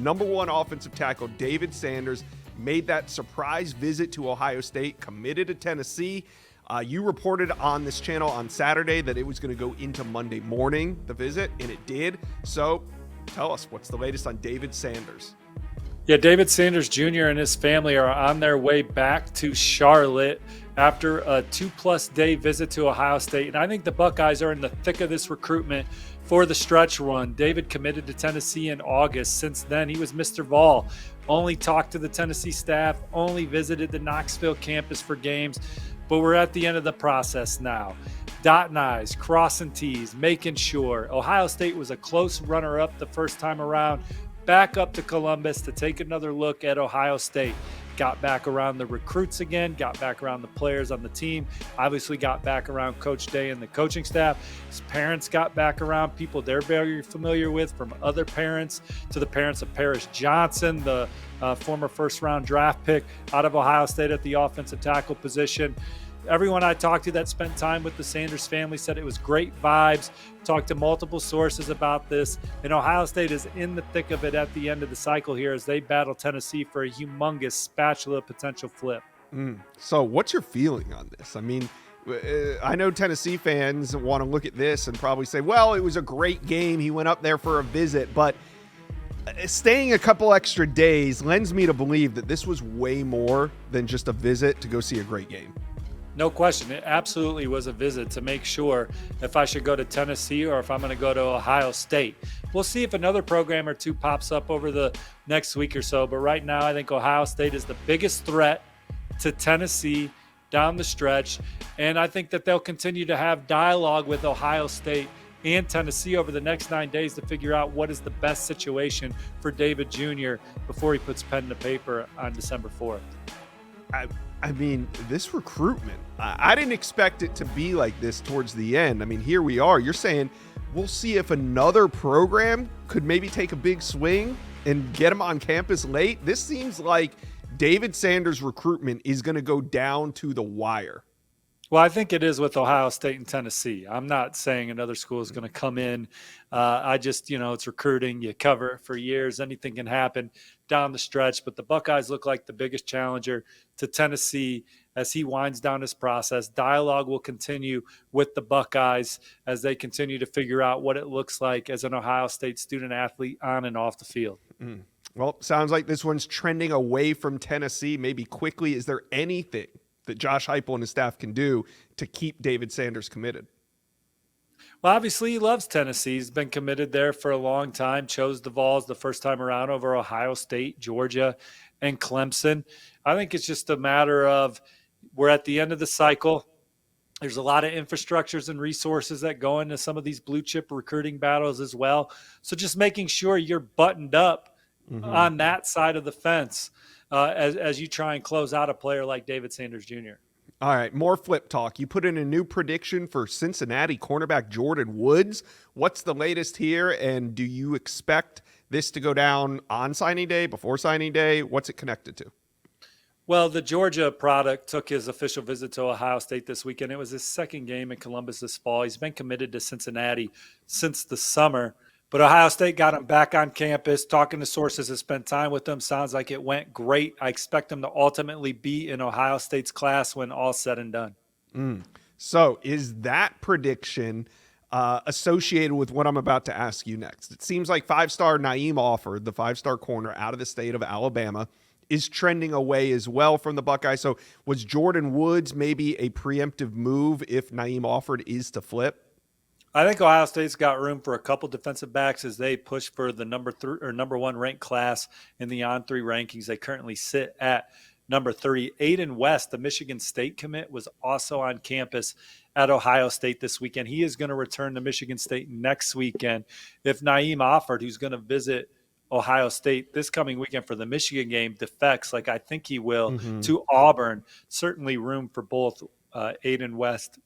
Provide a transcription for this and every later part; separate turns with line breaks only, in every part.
number one offensive tackle, David Sanders, made that surprise visit to Ohio State, committed to Tennessee. You reported on this channel on Saturday that it was going to go into Monday morning, the visit, and it did. So tell us, what's the latest on David Sanders?
Yeah, David Sanders Jr. and his family are on their way back to Charlotte after a 2+ day visit to Ohio State. And I think the Buckeyes are in the thick of this recruitment for the stretch run. David committed to Tennessee in August. Since then, he was Mr. Vol. Only talked to the Tennessee staff, only visited the Knoxville campus for games. But we're at the end of the process now. Dotting I's, crossing T's, making sure. Ohio State was a close runner-up the first time around. Back up to Columbus to take another look at Ohio State. Got back around the recruits again, got back around the players on the team, obviously got back around Coach Day and the coaching staff. His parents got back around people they're very familiar with, from other parents to the parents of Paris Johnson, the former first-round draft pick out of Ohio State at the offensive tackle position. Everyone I talked to that spent time with the Sanders family said it was great vibes. Talked to multiple sources about this. And Ohio State is in the thick of it at the end of the cycle here as they battle Tennessee for a humongous spatula potential flip.
So what's your feeling on this? I mean, I know Tennessee fans want to look at this and probably say, well, it was a great game. He went up there for a visit. But staying a couple extra days lends me to believe that this was way more than just a visit to go see a great game.
No question. It absolutely was a visit to make sure if I should go to Tennessee or if I'm going to go to Ohio State. We'll see if another program or two pops up over the next week or so. But right now, I think Ohio State is the biggest threat to Tennessee down the stretch. And I think that they'll continue to have dialogue with Ohio State and Tennessee over the next 9 days to figure out what is the best situation for David Jr. before he puts pen to paper on December 4th.
I mean, this recruitment, I didn't expect it to be like this towards the end. I mean, here we are. You're saying we'll see if another program could maybe take a big swing and get him on campus late. This seems like David Sanders' recruitment is going to go down to the wire.
Well, I think it is with Ohio State and Tennessee. I'm not saying another school is going to come in. I just, it's recruiting. You cover it for years. Anything can happen down the stretch. But the Buckeyes look like the biggest challenger to Tennessee as he winds down his process. Dialogue will continue with the Buckeyes as they continue to figure out what it looks like as an Ohio State student athlete on and off the field.
Well, sounds like this one's trending away from Tennessee, maybe quickly. Is there anything that Josh Heupel and his staff can do to keep David Sanders committed?
Well, obviously he loves Tennessee. He's been committed there for a long time, chose the Vols the first time around over Ohio State, Georgia, and Clemson. I think it's just a matter of we're at the end of the cycle. There's a lot of infrastructures and resources that go into some of these blue chip recruiting battles as well. So just making sure you're buttoned up on that side of the fence as you try and close out a player like David Sanders Jr.
All right, more flip talk. You put in a new prediction for Cincinnati cornerback Jordan Woods. What's the latest here, and do you expect this to go down on signing day, before signing day? What's it connected to?
Well, the Georgia product took his official visit to Ohio State this weekend. It was his second game in Columbus this fall. He's been committed to Cincinnati since the summer. But Ohio State got him back on campus. Talking to sources that spent time with him, sounds like it went great. I expect him to ultimately be in Ohio State's class when all's said and done.
So is that prediction associated with what I'm about to ask you next? It seems like five-star Naeem Offord, the five-star corner out of the state of Alabama, is trending away as well from the Buckeyes. So was Jordan Woods maybe a preemptive move if Naeem Offord is to flip?
I think Ohio State's got room for a couple defensive backs as they push for the number one ranked class in the On3 rankings. They currently sit at number 3. Aiden West, the Michigan State commit, was also on campus at Ohio State this weekend. He is going to return to Michigan State next weekend. If Naeem Offord, who's going to visit Ohio State this coming weekend for the Michigan game, defects like I think he will to Auburn, certainly room for both Aiden West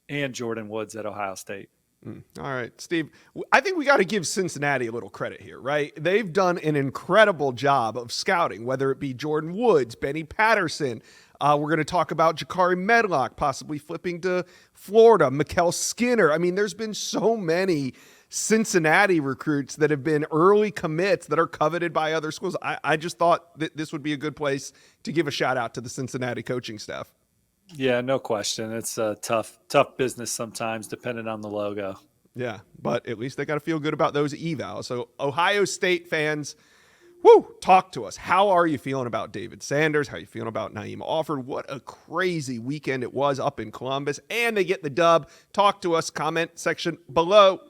and Jordan Woods at Ohio State.
All right, Steve, I think we got to give Cincinnati a little credit here, right? They've done an incredible job of scouting, whether it be Jordan Woods, Benny Patterson. We're going to talk about Jakari Medlock possibly flipping to Florida, Mikkel Skinner. I mean, there's been so many Cincinnati recruits that have been early commits that are coveted by other schools. I just thought that this would be a good place to give a shout out to the Cincinnati coaching staff.
Yeah, no question. It's a tough business sometimes, depending on the logo.
Yeah, but at least they got to feel good about those evals. So Ohio State fans, woo, talk to us. How are you feeling about David Sanders? How are you feeling about Naeem Offord? What a crazy weekend it was up in Columbus, and they get the dub. Talk to us, comment section below.